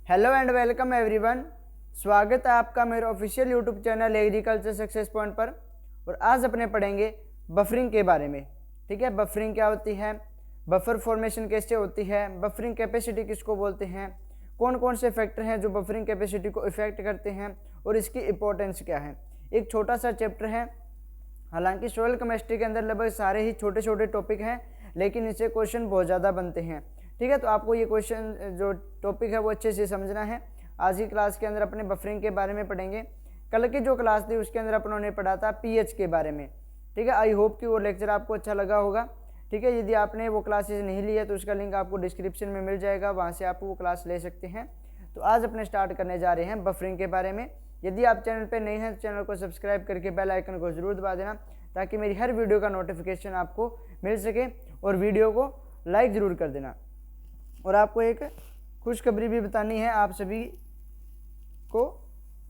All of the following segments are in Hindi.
Hello and welcome everyone. स्वागत है आपका मेरे official YouTube channel agriculture success point पर। और आज अपने पढ़ेंगे बफरिंग के बारे में। ठीक है, बफरिंग क्या होती है, बफर फॉर्मेशन कैसे होती है, बफरिंग कैपेसिटी किसको बोलते हैं, कौन कौन से फैक्टर हैं जो बफरिंग कैपेसिटी को इफेक्ट करते हैं और इसकी इंपॉर्टेंस क्या है। एक छोटा सा चैप्टर है, हालांकि सोयल केमिस्ट्री के अंदर लगभग सारे ही छोटे छोटे टॉपिक हैं, लेकिन इससे क्वेश्चन बहुत ज़्यादा बनते हैं। ठीक है, तो आपको ये क्वेश्चन जो टॉपिक है वो अच्छे से समझना है। आज की क्लास के अंदर अपने बफरिंग के बारे में पढ़ेंगे। कल की जो क्लास थी उसके अंदर अपनों ने पढ़ा था पीएच के बारे में। ठीक है, आई होप कि वो लेक्चर आपको अच्छा लगा होगा। ठीक है, यदि आपने वो क्लासेस नहीं ली है तो उसका लिंक आपको डिस्क्रिप्शन में मिल जाएगा, वहाँ से आप वो क्लास ले सकते हैं। तो आज अपने स्टार्ट करने जा रहे हैं बफरिंग के बारे में। यदि आप चैनल पर नए हैं तो चैनल को सब्सक्राइब करके बेल आइकन को जरूर दबा देना, ताकि मेरी हर वीडियो का नोटिफिकेशन आपको मिल सके। और वीडियो को लाइक ज़रूर कर देना। और आपको एक खुशखबरी भी बतानी है आप सभी को,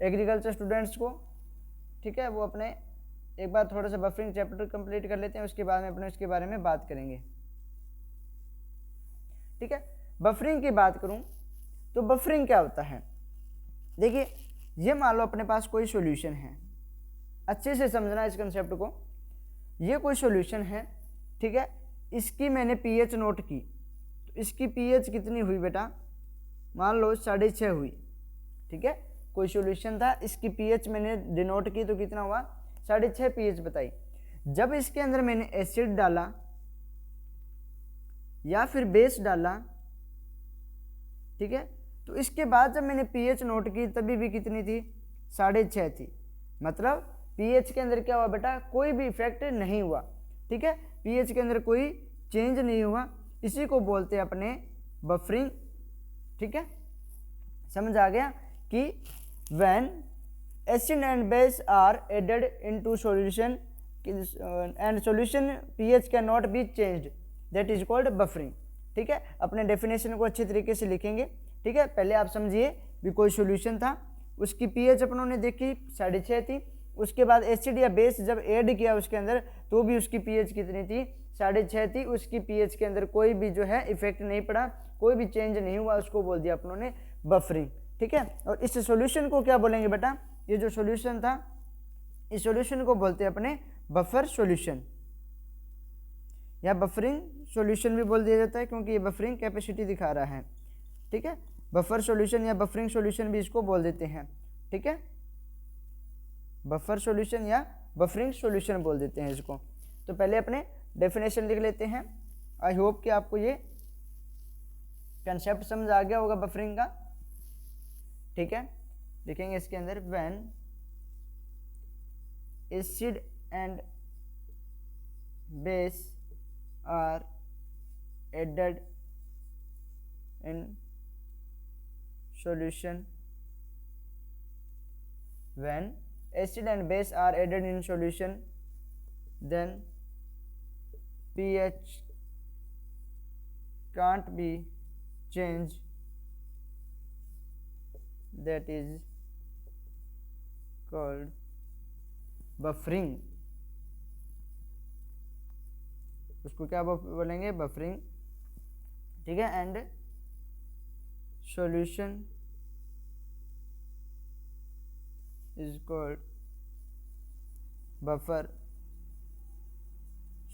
एग्रीकल्चर स्टूडेंट्स को। ठीक है, वो अपने एक बार थोड़ा सा बफरिंग चैप्टर कंप्लीट कर लेते हैं, उसके बाद में अपने उसके बारे में बात करेंगे। ठीक है, बफरिंग की बात करूं तो बफरिंग क्या होता है। देखिए, ये मान लो अपने पास कोई सॉल्यूशन है, अच्छे से समझना इस कंसेप्ट को। ये कोई सॉल्यूशन है, ठीक है, इसकी मैंने पीएच नोट की, तो इसकी पीएच कितनी हुई बेटा, मान लो 6.5 हुई। ठीक है, कोई सॉल्यूशन था, इसकी पीएच मैंने डिनोट की तो कितना हुआ, 6.5 पीएच बताई। जब इसके अंदर मैंने एसिड डाला या फिर बेस डाला, ठीक है, तो इसके बाद जब मैंने पीएच नोट की तभी भी कितनी थी, 6.5 थी। मतलब पीएच के अंदर क्या हुआ बेटा, कोई भी इफेक्ट नहीं हुआ। ठीक है, पीएच के अंदर कोई चेंज नहीं हुआ, इसी को बोलते हैं अपने बफरिंग। ठीक है, समझ आ गया कि when acid and base are added into solution and solution pH can not be changed, that is called buffering. ठीक है, अपने डेफिनेशन को अच्छे तरीके से लिखेंगे। ठीक है, पहले आप समझिए भी कोई सॉल्यूशन था, उसकी पीएच अपनों ने देखी 6.5 थी। उसके बाद एसिड या बेस जब ऐड किया उसके अंदर तो भी उसकी पीएच कितनी थी, 6.5 थी। उसकी पीएच के अंदर कोई भी जो है इफेक्ट नहीं पड़ा, कोई भी चेंज नहीं हुआ, उसको बोल दिया अपनों ने बफरिंग। ठीक है, और इस सॉल्यूशन को क्या बोलेंगे बेटा, ये जो सॉल्यूशन था इस सॉल्यूशन को बोलते हैं अपने बफर सॉल्यूशन या बफरिंग सॉल्यूशन भी बोल दिया जाता है, क्योंकि ये बफरिंग कैपेसिटी दिखा रहा है। ठीक है, बफर सॉल्यूशन या बफरिंग सॉल्यूशन भी इसको बोल देते हैं। ठीक है, बफर सॉल्यूशन या बफरिंग सॉल्यूशन बोल देते हैं इसको। तो पहले अपने डेफिनेशन लिख लेते हैं। आई होप कि आपको ये कंसेप्ट समझ आ गया होगा बफरिंग का। ठीक है, लिखेंगे इसके अंदर when acid and base are added in solution, when acid and base are added in solution then pH can't be changed, that is called buffering। उसको क्या बोलेंगे, बफरिंग। ठीक है, and solution is called buffer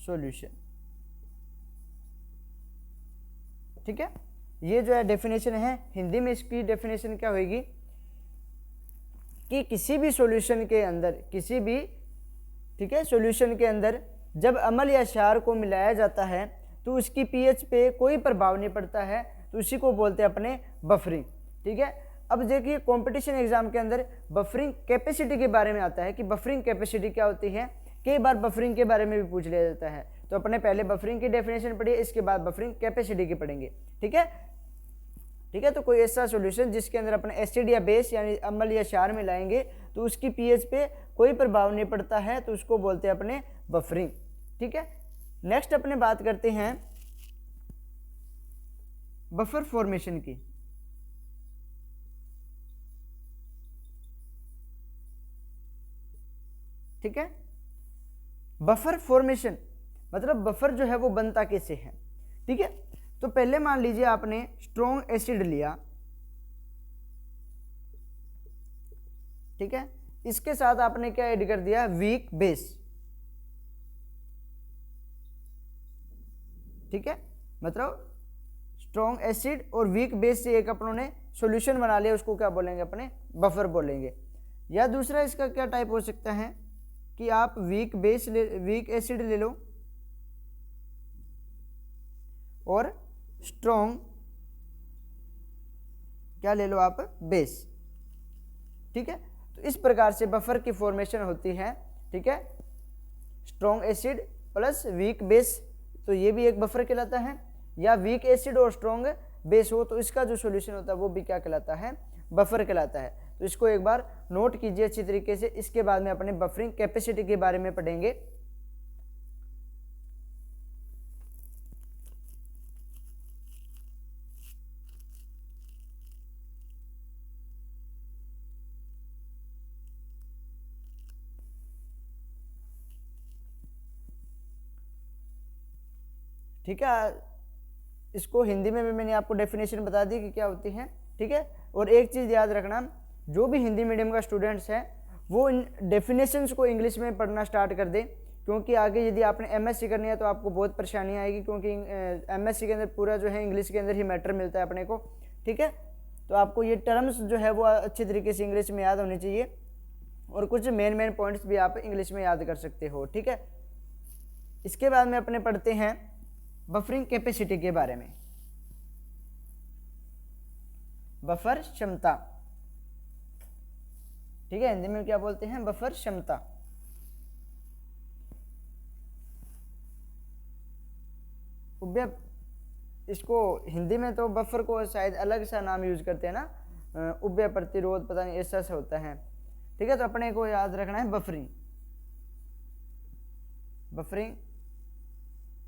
solution। ठीक है, ये जो है डेफिनेशन है। हिंदी में इसकी डेफिनेशन क्या होगी कि किसी भी सॉल्यूशन के अंदर, किसी भी, ठीक है, सॉल्यूशन के अंदर जब अम्ल या क्षार को मिलाया जाता है तो उसकी पीएच पे कोई प्रभाव नहीं पड़ता है, तो उसी को बोलते हैं अपने बफरिंग। ठीक है, अब देखिए कंपटीशन एग्जाम के अंदर बफरिंग कैपेसिटी के बारे में आता है कि बफरिंग कैपेसिटी क्या होती है। कई बार बफरिंग के बारे में भी पूछ लिया जाता है, तो अपने पहले बफरिंग की डेफिनेशन पढ़िए, इसके बाद बफरिंग कैपेसिटी की पढ़ेंगे। ठीक है, ठीक है, तो कोई ऐसा सॉल्यूशन जिसके अंदर अपने एसिड या बेस यानी अम्ल या क्षार मिलाएंगे तो उसकी पीएच पे कोई प्रभाव नहीं पड़ता है, तो उसको बोलते हैं अपने बफरिंग। ठीक है, नेक्स्ट अपने बात करते हैं बफर फॉर्मेशन की। ठीक है, बफर फॉर्मेशन मतलब बफर जो है वो बनता कैसे है। ठीक है, तो पहले मान लीजिए आपने स्ट्रॉन्ग एसिड लिया, ठीक है। इसके साथ आपने क्या ऐड कर दिया, वीक बेस, ठीक है। मतलब स्ट्रॉन्ग एसिड और वीक बेस से एक अपनों ने सॉल्यूशन बना लिया, उसको क्या बोलेंगे, अपने बफर बोलेंगे। या दूसरा इसका क्या टाइप हो सकता है कि आप वीक एसिड ले लो और स्ट्रॉन्ग क्या ले लो आप, बेस, ठीक है। तो इस प्रकार से बफर की फॉर्मेशन होती है, ठीक है। Strong acid plus weak base, तो ये भी एक बफर कहलाता है। या वीक एसिड और स्ट्रॉन्ग बेस हो तो इसका जो सॉल्यूशन होता है वो भी क्या कहलाता है, बफर कहलाता है। तो इसको एक बार नोट कीजिए अच्छी तरीके से। इसके बाद में अपने बफरिंग कैपेसिटी के बारे में पढ़ेंगे। ठीक है, इसको हिंदी में भी मैंने आपको डेफिनेशन बता दी कि क्या होती है, ठीक है। और एक चीज़ याद रखना, जो भी हिंदी मीडियम का स्टूडेंट्स है वो इन डेफिनेशंस को इंग्लिश में पढ़ना स्टार्ट कर दे, क्योंकि आगे यदि आपने एमएससी करनी है तो आपको बहुत परेशानी आएगी, क्योंकि एमएससी के अंदर पूरा जो है इंग्लिश के अंदर ही मैटर मिलता है अपने को, ठीक है। तो आपको ये टर्म्स जो है वो अच्छी तरीके से इंग्लिश में याद होनी चाहिए, और कुछ मेन पॉइंट्स भी आप इंग्लिश में याद कर सकते हो, ठीक है। इसके बाद में अपने पढ़ते हैं बफरिंग कैपेसिटी के बारे में। बफर क्षमता, ठीक है, हिंदी में क्या बोलते हैं, बफर क्षमता। इसको हिंदी में तो बफर को शायद अलग सा नाम यूज करते हैं ना, उभय प्रतिरोध, पता नहीं ऐसा सा होता है, ठीक है। तो अपने को याद रखना है बफरिंग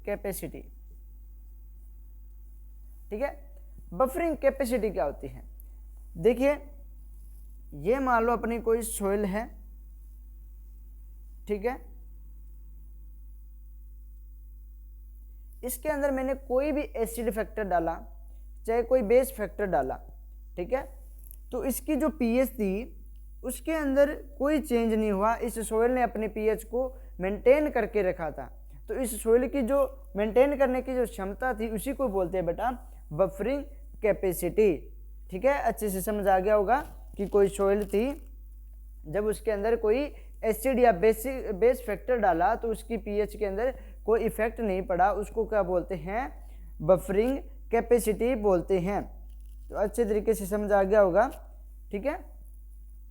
कैपेसिटी, ठीक है। बफरिंग कैपेसिटी क्या होती है, देखिए ये मान लो अपनी कोई सॉइल है, ठीक है। इसके अंदर मैंने कोई भी एसिड फैक्टर डाला, चाहे कोई बेस फैक्टर डाला, ठीक है। तो इसकी जो पीएच थी उसके अंदर कोई चेंज नहीं हुआ, इस सॉइल ने अपने पीएच को मेंटेन करके रखा था। तो इस सॉइल की जो मेंटेन करने की जो क्षमता थी उसी को बोलते हैं बेटा बफरिंग कैपेसिटी, ठीक है। अच्छे से समझ आ गया होगा कि कोई सॉइल थी, जब उसके अंदर कोई एसिड या बेस फैक्टर डाला तो उसकी पीएच के अंदर कोई इफेक्ट नहीं पड़ा, उसको क्या बोलते हैं, बफरिंग कैपेसिटी बोलते हैं। तो अच्छे तरीके से समझ आ गया होगा, ठीक है,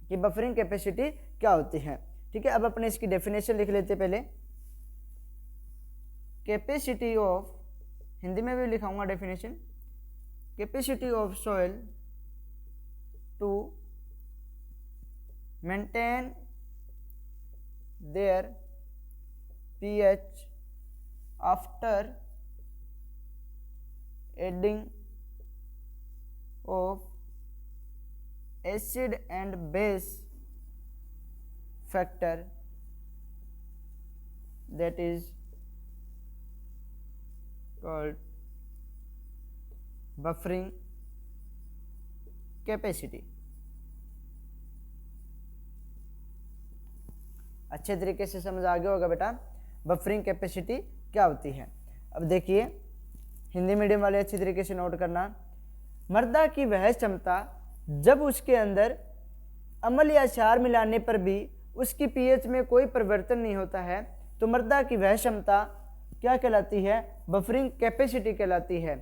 कि बफरिंग कैपेसिटी क्या होती है, ठीक है। अब अपने इसकी डेफिनेशन लिख लेते पहले। कैपेसिटी ऑफ, हिंदी में भी लिखाऊंगा definition, capacity of soil to maintain their pH after adding of acid and base factor, that is called buffering capacity। अच्छे तरीके से समझ आ गया होगा बेटा बफरिंग कैपेसिटी क्या होती है। अब देखिए हिंदी मीडियम वाले अच्छी तरीके से नोट करना, मृदा की वह क्षमता जब उसके अंदर अम्ल या क्षार मिलाने पर भी उसकी पीएच में कोई परिवर्तन नहीं होता है, तो मृदा की वह क्षमता क्या कहलाती है, बफरिंग कैपेसिटी कहलाती है,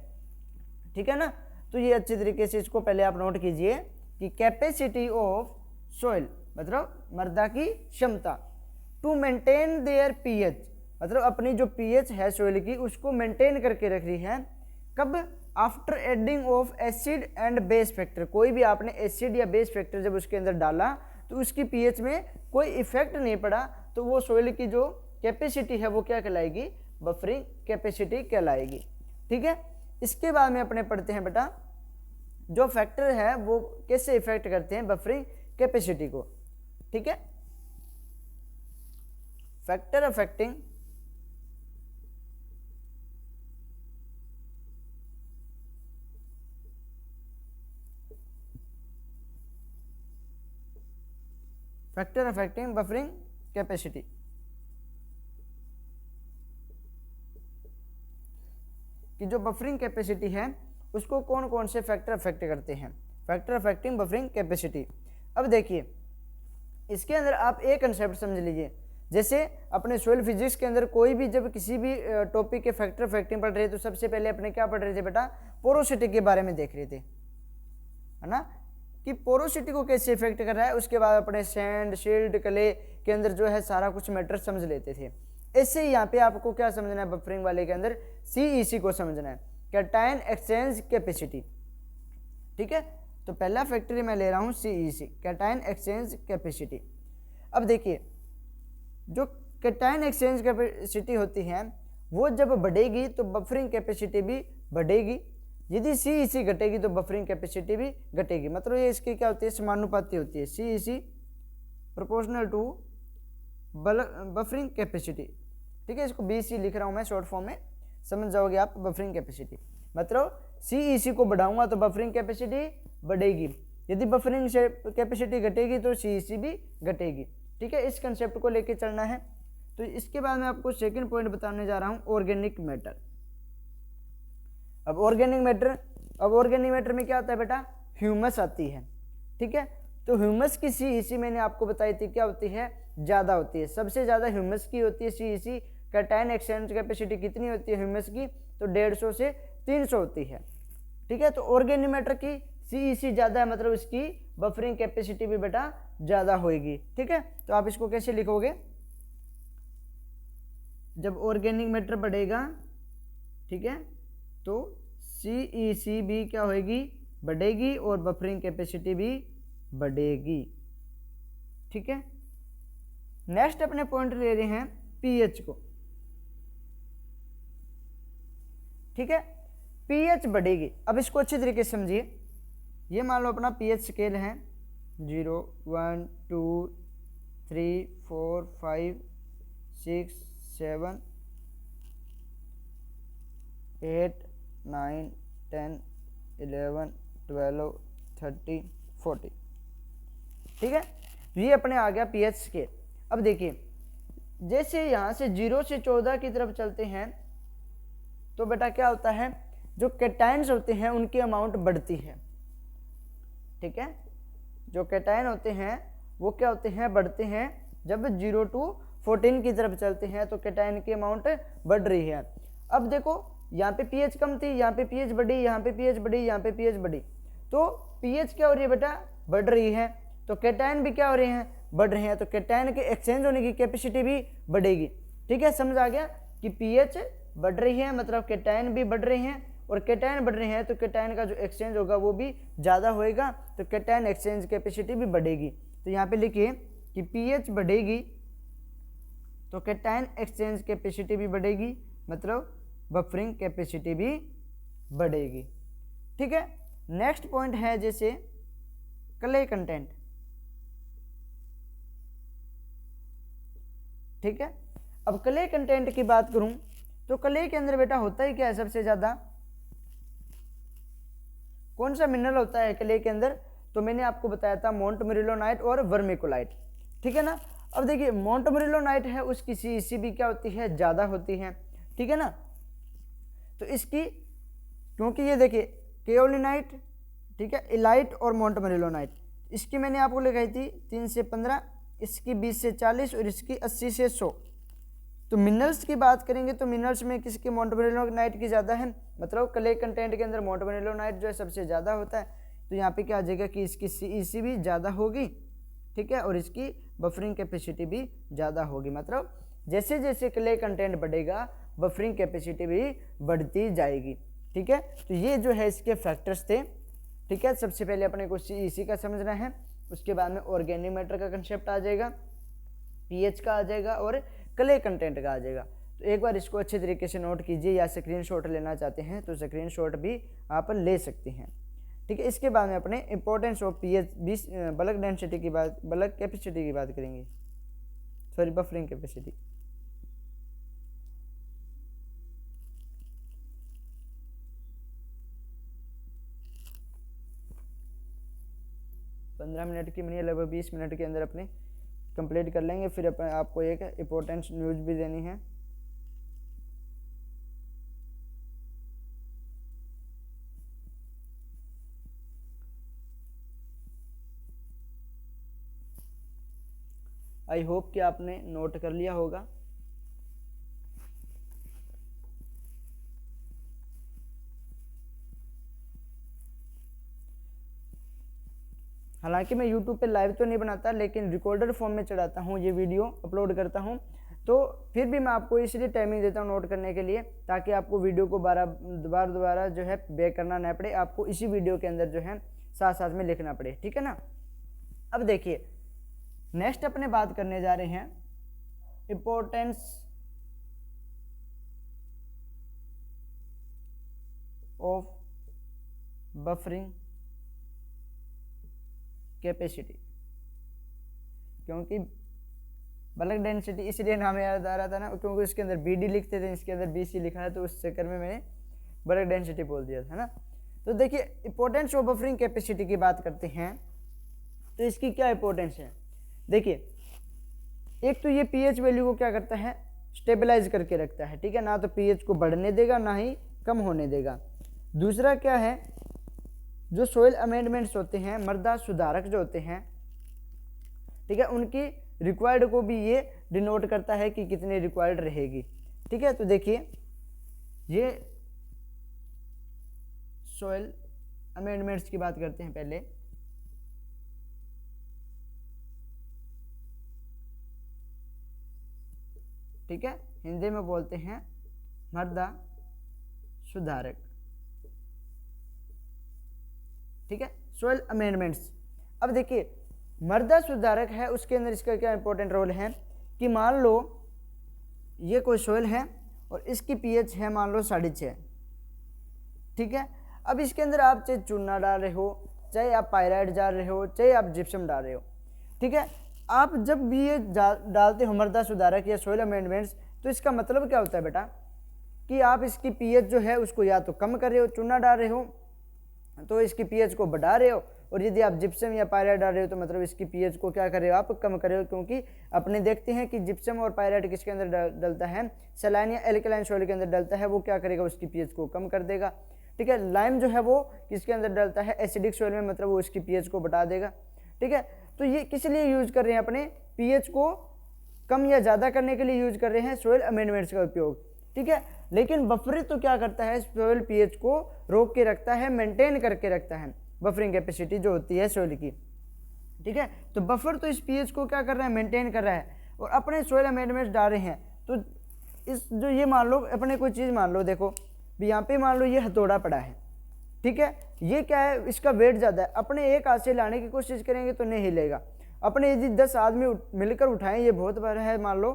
ठीक है ना। तो ये अच्छे तरीके से इसको पहले आप नोट कीजिए कि कैपेसिटी ऑफ सॉइल मतलब मृदा की क्षमता, टू मेंटेन देयर पीएच मतलब अपनी जो पीएच है सॉइल की उसको मेंटेन करके रख रही है, कब, after adding of acid and base factor. कोई भी आपने एसिड या बेस फैक्टर जब उसके अंदर डाला तो उसकी पीएच में कोई इफेक्ट नहीं पड़ा, तो वो सॉइल की जो कैपेसिटी है वो क्या कहलाएगी, बफरिंग कैपेसिटी कहलाएगी, ठीक है। इसके बाद में अपने पढ़ते हैं बेटा जो फैक्टर है वो कैसे इफेक्ट करते हैं बफरिंग कैपेसिटी को, ठीक है। Factor affecting factor affecting buffering capacity. कि जो बफरिंग कैपेसिटी है उसको कौन कौन से फैक्टर अफेक्ट करते हैं, फैक्टर अफेक्टिंग बफरिंग कैपेसिटी। अब देखिए इसके अंदर आप एक कंसेप्ट समझ लीजिए, जैसे अपने सोइल फिजिक्स के अंदर कोई भी जब किसी भी टॉपिक के फैक्टर अफेक्टिंग पढ़ रहे थे तो सबसे पहले अपने क्या पढ़ रहे थे बेटा, पोरोसिटी के बारे में देख रहे थे, है ना, कि पोरोसिटी को कैसे इफेक्ट कर रहा है। उसके बाद अपने सैंड सिल्ट क्ले के अंदर जो है सारा कुछ मैटर समझ लेते थे। ऐसे ही यहाँ पे आपको क्या समझना है, बफरिंग वाले के अंदर CEC को समझना है, कैटायन एक्सचेंज कैपेसिटी। ठीक है, तो पहला फैक्टर मैं ले रहा हूँ CEC, कैटायन एक्सचेंज कैपेसिटी। अब देखिए जो कैटायन एक्सचेंज कैपेसिटी होती है वो जब बढ़ेगी तो बफरिंग कैपेसिटी भी बढ़ेगी, यदि CEC घटेगी तो बफरिंग कैपेसिटी भी घटेगी। मतलब ये इसकी क्या होती है, समानुपाती होती है, CEC proportional to buffering capacity. ठीक है, इसको BC लिख रहा हूँ मैं शॉर्ट फॉर्म में, समझ जाओगे आप, बफरिंग कैपेसिटी। मतलब CEC को बढ़ाऊंगा तो बफरिंग कैपेसिटी बढ़ेगी, यदि बफरिंग कैपेसिटी घटेगी तो CEC भी घटेगी। ठीक है, इस कंसेप्ट को लेके चलना है। तो इसके बाद मैं आपको सेकंड पॉइंट बताने जा रहा हूँ, ऑर्गेनिक मैटर। अब ऑर्गेनिक मैटर में क्या आता है बेटा, ह्यूमस आती है। ठीक है, तो ह्यूमस की CEC मैंने आपको बताई थी क्या होती है, ज़्यादा होती है, सबसे ज़्यादा ह्यूमस की होती है CEC। कैटायन एक्सचेंज कैपेसिटी कितनी होती है ह्यूमस की, तो 150 से 300 होती है। ठीक है, तो ऑर्गेनिक मैटर की CEC ज़्यादा है, मतलब इसकी बफरिंग कैपेसिटी भी बेटा ज़्यादा होगी। ठीक है, तो आप इसको कैसे लिखोगे, जब ऑर्गेनिक मैटर बढ़ेगा, ठीक है, तो CEC भी क्या होगी, बढ़ेगी और बफरिंग कैपेसिटी भी बढ़ेगी। ठीक है, नेक्स्ट अपने पॉइंट ले रहे हैं pH को। ठीक है, pH बढ़ेगी। अब इसको अच्छी तरीके से समझिए, ये मान लो अपना pH स्केल है 0 1 2 3 4 5 6 7 8 9 10 11 12 13 14। ठीक है, ये अपने आ गया pH स्केल। अब देखिए जैसे यहाँ से 0 से 14 की तरफ चलते हैं तो बेटा क्या होता है, जो कैटायंस होते हैं उनकी अमाउंट बढ़ती है। ठीक है, जो कैटायन होते हैं वो क्या होते हैं, बढ़ते हैं। जब 0 to 14 की तरफ चलते हैं तो कैटायन की अमाउंट बढ़ रही है। अब देखो यहाँ पे pH कम थी, यहाँ पे pH बढ़ी, यहाँ पे pH बढ़ी, यहाँ पे pH बढ़ी, तो pH क्या हो रही है बेटा, बढ़ रही है। तो कैटायन भी क्या हो रहे हैं, बढ़ रहे हैं, तो कैटायन के एक्सचेंज होने की कैपेसिटी भी बढ़ेगी। ठीक है, समझ आ गया कि pH बढ़ रही है मतलब कैटायन भी बढ़ रहे हैं, और कैटायन बढ़ रहे हैं तो कैटायन का जो एक्सचेंज होगा वो भी ज़्यादा होएगा, तो कैटायन एक्सचेंज कैपेसिटी भी बढ़ेगी। तो यहाँ पे लिखिए कि pH बढ़ेगी तो कैटायन एक्सचेंज कैपेसिटी भी बढ़ेगी, मतलब बफरिंग कैपेसिटी भी बढ़ेगी। ठीक है, नेक्स्ट पॉइंट है जैसे क्ले कंटेंट। ठीक है, अब क्ले कंटेंट की बात करूं तो क्ले के अंदर बेटा होता ही क्या है, सबसे ज्यादा कौन सा मिनरल होता है क्ले के अंदर, तो मैंने आपको बताया था मोंटमोरिलोनाइट और वर्मिकुलाइट। ठीक है ना, अब देखिए मोंटमोरिलोनाइट है उसकी CEC भी क्या होती है, ज़्यादा होती है। ठीक है ना, तो इसकी क्योंकि ये देखिए केओलिनाइट, ठीक है, इलाइट और मोंटमोरिलोनाइट, इसकी मैंने आपको लिखाई थी 3 से 15, इसकी 20 से 40 और इसकी 80 से 100। तो मिनरल्स की बात करेंगे तो मिनरल्स में किसकी, मोंटमोरिलोनाइट की ज़्यादा है, मतलब क्ले कंटेंट के अंदर मोंटमोरिलोनाइट जो है सबसे ज़्यादा होता है। तो यहाँ पे क्या आ जाएगा कि इसकी CEC भी ज़्यादा होगी। ठीक है, और इसकी बफरिंग कैपेसिटी भी ज़्यादा होगी। मतलब जैसे जैसे क्ले कंटेंट बढ़ेगा बफरिंग कैपेसिटी भी बढ़ती जाएगी। ठीक है, तो ये जो है इसके फैक्टर्स थे। ठीक है, सबसे पहले अपने को CEC का समझना है, उसके बाद में ऑर्गेनिक मैटर का कंसेप्ट आ जाएगा, pH का आ जाएगा और क्ले कंटेंट का आ जाएगा। तो एक बार इसको अच्छे तरीके से नोट कीजिए, या स्क्रीनशॉट लेना चाहते हैं तो स्क्रीनशॉट भी आप ले सकते हैं। ठीक है, इसके बाद में अपने importance of pH bulk density की बात, बल्क कैपेसिटी की बात करेंगे, सॉरी बफरिंग कैपेसिटी। पंद्रह मिनट की बनी है, लगभग 20 मिनट के अंदर अपने कंप्लीट कर लेंगे, फिर आपको एक इम्पोर्टेंट न्यूज़ भी देनी है। आई होप कि आपने नोट कर लिया होगा। हालांकि मैं YouTube पे लाइव तो नहीं बनाता, लेकिन रिकॉर्डेड फॉर्म में चढ़ाता हूँ, ये वीडियो अपलोड करता हूँ, तो फिर भी मैं आपको इसलिए टाइमिंग देता हूँ नोट करने के लिए, ताकि आपको वीडियो को दोबारा जो है बैक करना ना पड़े, आपको इसी वीडियो के अंदर जो है साथ साथ में लिखना पड़े, ठीक है ना। अब देखिए नेक्स्ट अपने बात करने जा रहे हैं इम्पोर्टेंस ऑफ बफरिंग कैपेसिटी। क्योंकि बल्क डेंसिटी इसलिए नाम याद आ रहा था ना, क्योंकि इसके अंदर BD लिखते थे, इसके अंदर BC लिखा है, तो उस चक्कर में मैंने बल्क डेंसिटी बोल दिया था ना। तो देखिए इंपॉर्टेंस ऑफ बफरिंग कैपेसिटी की बात करते हैं, तो इसकी क्या इंपॉर्टेंस है। देखिए एक तो ये pH वैल्यू को क्या करता है, स्टेबलाइज करके रखता है, ठीक है, ना तो pH को बढ़ने देगा ना ही कम होने देगा। दूसरा क्या है, जो सोइल अमेंडमेंट्स होते हैं, मृदा सुधारक जो होते हैं, ठीक है, उनकी रिक्वायर्ड को भी ये डिनोट करता है कि कितनी रिक्वायर्ड रहेगी, ठीक है। तो देखिए ये सोइल अमेंडमेंट्स की बात करते हैं पहले। ठीक है, हिंदी में बोलते हैं मृदा सुधारक, ठीक है, सोइल अमेंडमेंट्स। अब देखिए मृदा सुधारक है, उसके अंदर इसका क्या इंपॉर्टेंट रोल है कि मान लो ये कोई सोइल है और इसकी pH है मान लो 6.5, ठीक है। अब इसके अंदर आप चाहे चूना डाल रहे हो, चाहे आप पायराइड डाल रहे हो, चाहे आप जिप्सम डाल रहे हो, ठीक है, आप जब भी ये डालते हो मृदा सुधारक या सोइल अमेंडमेंट्स, तो इसका मतलब क्या होता है बेटा कि आप इसकी pH जो है उसको या तो कम कर रहे हो, चूना डाल रहे हो तो इसकी pH को बढ़ा रहे हो, और यदि आप जिप्सम या पायराइड डाल रहे हो तो मतलब इसकी pH को क्या कर रहे हो, आप कम कर रहे हो। क्योंकि अपने देखते हैं कि जिप्सम और पायराइड किसके अंदर डलता है, सलाइन या एल्कलाइन सॉइल के अंदर डलता है, वो क्या करेगा, उसकी pH को कम कर देगा, ठीक है। लाइम जो है वो किसके अंदर डलता है, एसिडिक सॉइल में, मतलब वो इसकी pH को बढ़ा देगा, ठीक है। तो ये किस लिए यूज कर रहे हैं, अपने pH को कम या ज़्यादा करने के लिए यूज कर रहे हैं सोइल अमेंडमेंट्स का उपयोग, ठीक है। लेकिन बफरिंग तो क्या करता है, सोइल pH को रोक के रखता है, मेंटेन करके रखता है, बफरिंग कैपेसिटी जो होती है सोइल की, ठीक है। तो बफर तो इस pH को क्या कर रहा है, मेंटेन कर रहा है, और अपने सोइल अमेंडमेंट्स डाल रहे हैं। तो इस जो ये मान लो अपने कोई चीज़ मान लो, देखो भी यहाँ पे मान लो ये हथौड़ा पड़ा है, ठीक है, ये क्या है, इसका वेट ज़्यादा है, अपने एक हाथ से लाने की कोशिश करेंगे तो नहीं हिलेगा। अपने यदि 10 आदमी मिलकर उठाएं, ये बहुत बड़ा है मान लो,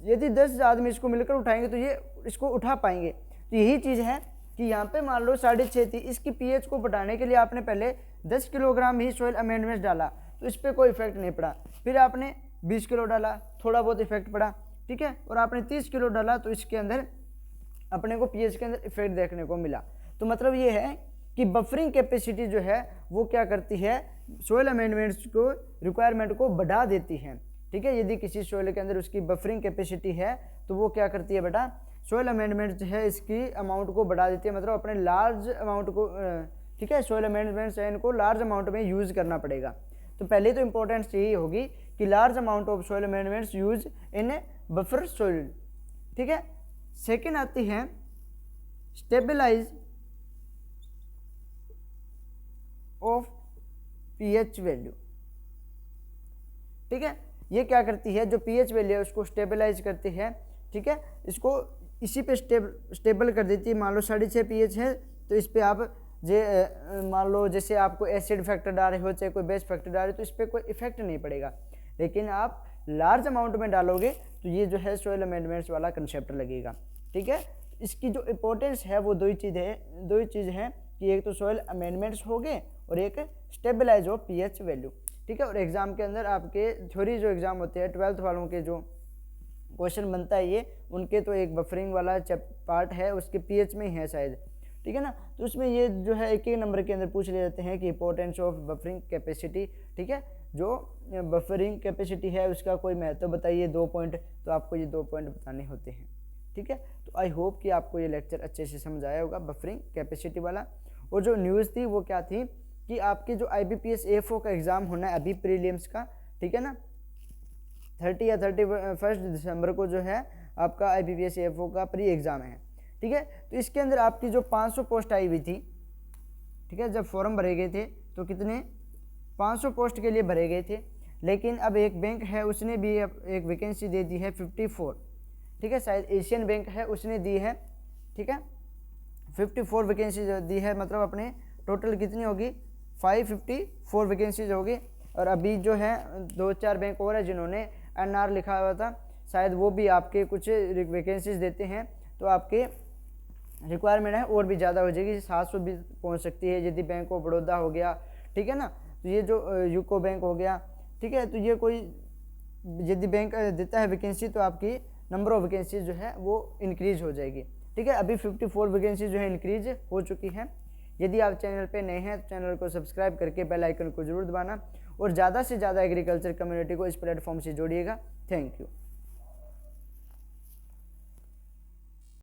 यदि 10 आदमी इसको मिलकर उठाएंगे तो ये इसको उठा पाएंगे। तो यही चीज़ है कि यहाँ पे मान लो 6.5 थी, इसकी pH को बढ़ाने के लिए आपने पहले 10 किलोग्राम ही सोइल अमेंडमेंट्स डाला, तो इस पर कोई इफेक्ट नहीं पड़ा। फिर आपने 20 किलो डाला, थोड़ा बहुत इफेक्ट पड़ा, ठीक है, और आपने 30 किलो डाला तो इसके अंदर अपने को pH के अंदर इफेक्ट देखने को मिला। तो मतलब ये है कि बफरिंग कैपेसिटी जो है वो क्या करती है, सोइल अमेंडमेंट्स को रिक्वायरमेंट को बढ़ा देती है, ठीक है। यदि किसी सोइल के अंदर उसकी बफरिंग कैपेसिटी है तो वो क्या करती है बेटा, सोइल अमेंडमेंट्स जो है इसकी अमाउंट को बढ़ा देती है, मतलब अपने लार्ज अमाउंट को, ठीक है, सोइल अमेंडमेंट्स है इनको लार्ज अमाउंट में यूज़ करना पड़ेगा। तो पहले तो इंपॉर्टेंस यही होगी कि large amount of soil amendments use in A buffer soil, ठीक है। सेकेंड आती है स्टेबलाइज ऑफ pH वैल्यू, ठीक है। ये क्या करती है, जो pH वैल्यू है उसको स्टेबलाइज करती है, ठीक है, इसको इसी पे स्टेबल कर देती है। मान लो 6.5 pH है तो इस पे आप मान लो जैसे आपको एसिड फैक्टर डाल रहे हो, चाहे कोई बेस फैक्टर डाल रहे हो, तो इस पर कोई इफेक्ट नहीं पड़ेगा। लेकिन आप लार्ज अमाउंट में डालोगे तो ये जो है सोइल अमेंडमेंट्स वाला कंसेप्ट लगेगा, ठीक है। इसकी जो इंपॉर्टेंस है वो दो ही चीज़ है कि एक तो सोइल अमेंडमेंट्स हो गए और एक स्टेबलाइज ऑफ pH वैल्यू, ठीक है। और एग्जाम के अंदर आपके थ्योरी जो एग्जाम होते हैं 12th वालों के जो क्वेश्चन बनता है ये, उनके तो एक बफरिंग वाला पार्ट है उसके pH में ही है शायद, ठीक है ना। तो उसमें ये जो है एक एक नंबर के अंदर पूछ ले जाते हैं कि इंपॉर्टेंस ऑफ बफरिंग कैपेसिटी, ठीक है, जो बफरिंग कैपेसिटी है उसका कोई महत्व बताइए, 2 पॉइंट, तो आपको ये 2 पॉइंट बताने होते हैं, ठीक है। तो आई होप कि आपको ये लेक्चर अच्छे से समझ आया होगा बफरिंग कैपेसिटी वाला। और जो न्यूज़ थी वो क्या थी कि आपके जो IBPS AFO का एग्ज़ाम होना है अभी प्रीलिम्स का, ठीक है ना, 30 या 31 दिसंबर को जो है आपका IBPS AFO का प्री एग्ज़ाम है, ठीक है। तो इसके अंदर आपकी जो 500 पोस्ट आई हुई थी, ठीक है, जब फॉर्म भरे गए थे तो कितने 500 पोस्ट के लिए भरे गए थे, लेकिन अब एक बैंक है उसने भी एक वैकेंसी दे दी है 54, ठीक है, शायद एशियन बैंक है उसने दी है, ठीक है, 54 वैकेंसी दी है, मतलब अपने टोटल कितनी होगी 554 वैकेंसीज होगी। और अभी जो है 2-4 बैंक और है जिन्होंने NR लिखा हुआ था, शायद वो भी आपके कुछ वैकेंसीज देते हैं, तो आपके रिक्वायरमेंट है और भी ज़्यादा हो जाएगी, 700 भी पहुँच सकती है यदि बैंक ऑफ बड़ौदा हो गया, ठीक है ना, तो ये जो यूको बैंक हो गया, ठीक है, तो ये कोई यदि बैंक देता है वैकेंसी तो आपकी नंबर ऑफ वैकेंसी जो है वो इंक्रीज हो जाएगी, ठीक है। अभी 54 वैकेंसी जो है इंक्रीज हो चुकी है। यदि आप चैनल पे नए हैं तो चैनल को सब्सक्राइब करके बेल आइकन को जरूर दबाना और ज़्यादा से ज़्यादा एग्रीकल्चर कम्युनिटी को इस प्लेटफॉर्म से जोड़िएगा। Thank you.